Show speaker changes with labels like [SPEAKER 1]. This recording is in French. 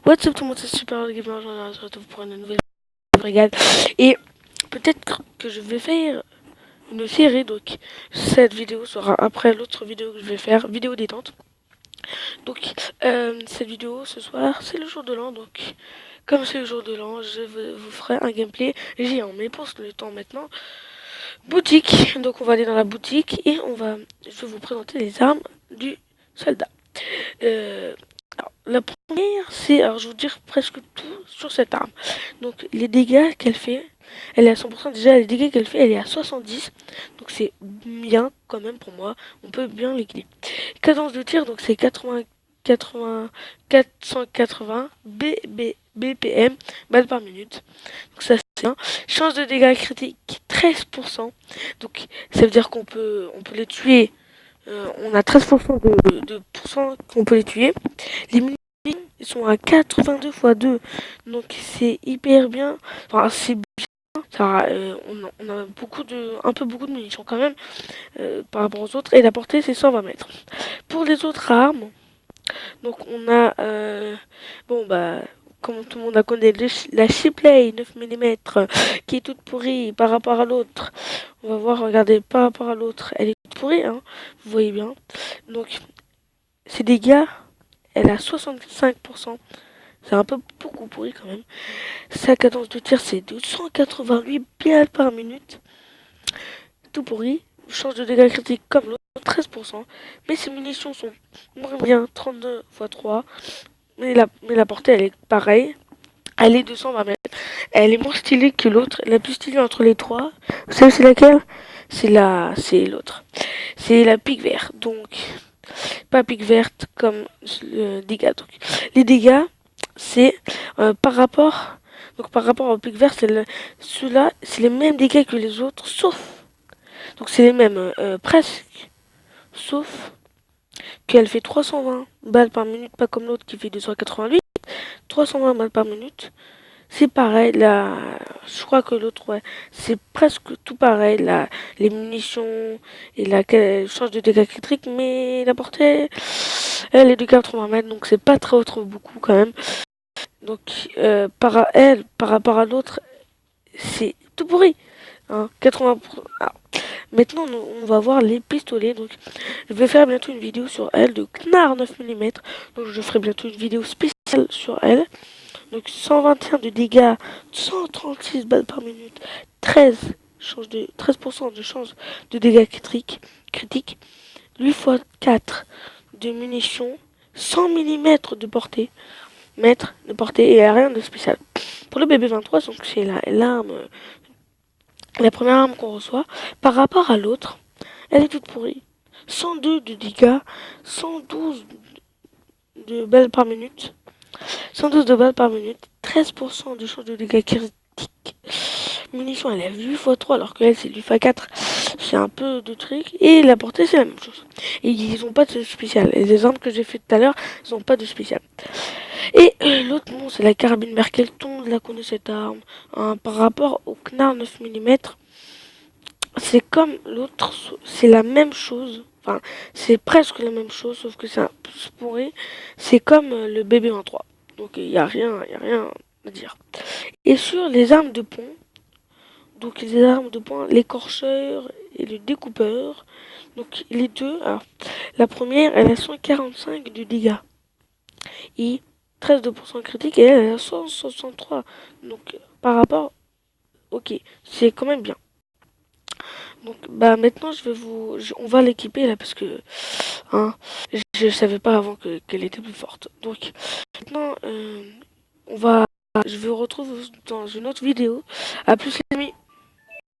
[SPEAKER 1] What's up tout le monde, c'est Super Gamer, je se retrouve pour une nouvelle vidéo. Et peut-être que je vais faire une série, donc cette vidéo sera après l'autre vidéo que je vais faire, vidéo détente. Donc cette vidéo ce soir, c'est le jour de l'an, donc comme c'est le jour de l'an, je vous ferai un gameplay géant. Mais pour le temps maintenant, boutique, donc on va aller dans la boutique et je vais vous présenter les armes du soldat. Alors, la première, c'est, alors je vais vous dire presque tout sur cette arme. Donc les dégâts qu'elle fait, elle est à 100%, déjà les dégâts qu'elle fait, elle est à 70. Donc c'est bien quand même pour moi, on peut bien l'équilibrer. Cadence de tir, donc c'est 480 BPM, balles par minute. Donc ça c'est bien. Chance de dégâts critiques 13%. Donc ça veut dire on peut les tuer. On a 13% de qu'on peut les tuer. Les munitions ils sont à 82 x 2. Donc c'est hyper bien. Enfin, c'est bien. Ça, on a un peu beaucoup de munitions quand même par rapport aux autres. Et la portée c'est 120 mètres. Pour les autres armes, donc on a bon bah comme tout le monde a connu la Shipley 9 mm qui est toute pourrie par rapport à l'autre. On va voir, regardez, par rapport à l'autre, elle est toute pourrie, hein, vous voyez bien. Donc ses dégâts, elle a 65%. C'est un peu beaucoup pourri quand même. Sa cadence de tir, c'est de 188 balles par minute. Tout pourri. Change de dégâts critiques comme l'autre, 13%. Mais ses munitions sont moins bien, 32 x 3. Mais la portée, elle est pareille. Elle est 220 mètres. Elle est moins stylée que l'autre. La plus stylée entre les trois. Vous savez c'est laquelle? C'est l'autre. C'est la pique verte. Donc, pas pique verte comme le dégâts. Donc, les dégâts, c'est par rapport au pic vert, ceux-là, c'est les mêmes dégâts que les autres, sauf, donc c'est les mêmes presque, sauf qu'elle fait 320 balles par minute, pas comme l'autre qui fait 288, 320 balles par minute. C'est pareil, là, je crois que l'autre, ouais, c'est presque tout pareil, là, les munitions et la change de dégâts critiques, mais la portée, elle est de 80 mètres, donc c'est pas trop beaucoup quand même. Donc, par rapport à l'autre, c'est tout pourri. Hein, 80%. Alors, maintenant, on va voir les pistolets. Donc, je vais faire bientôt une vidéo sur elle de Knarr 9 mm. Donc, je ferai bientôt une vidéo spéciale sur elle. Donc, 121 de dégâts, 136 balles par minute, 13% de chance de dégâts critiques, 8 x 4 de munitions, 100 mm de portée. Mètres de portée et rien de spécial. Pour le BB23, donc c'est l'arme, la première arme qu'on reçoit, par rapport à l'autre, elle est toute pourrie. 102 de dégâts, 112 de balles par minute, 112 de balles par minute, 13% de chance de dégâts critiques. Munitions, elle est 8 x 3 alors qu'elle c'est 8 x 4. C'est un peu de truc. Et la portée, c'est la même chose. Et ils n'ont pas de spécial. Et les armes que j'ai fait tout à l'heure, ils n'ont pas de spécial. Et l'autre, bon, c'est la carabine Merkel. Tout le monde la connaît cette arme. Hein, par rapport au Knarr 9 mm, c'est comme l'autre, c'est la même chose. Enfin, c'est presque la même chose, sauf que c'est un peu pourri. C'est comme le BB23. Donc il n'y a rien à dire. Et sur les armes de pont, donc les armes de poing, l'écorcheur et le découpeur. Donc les deux, alors, la première, elle a 145 de dégâts. Et 13% critique et elle a 163. Donc par rapport, ok, c'est quand même bien. Donc bah maintenant on va l'équiper là parce que hein, je savais pas avant qu'elle était plus forte. Donc maintenant je vous retrouve dans une autre vidéo. À plus les amis.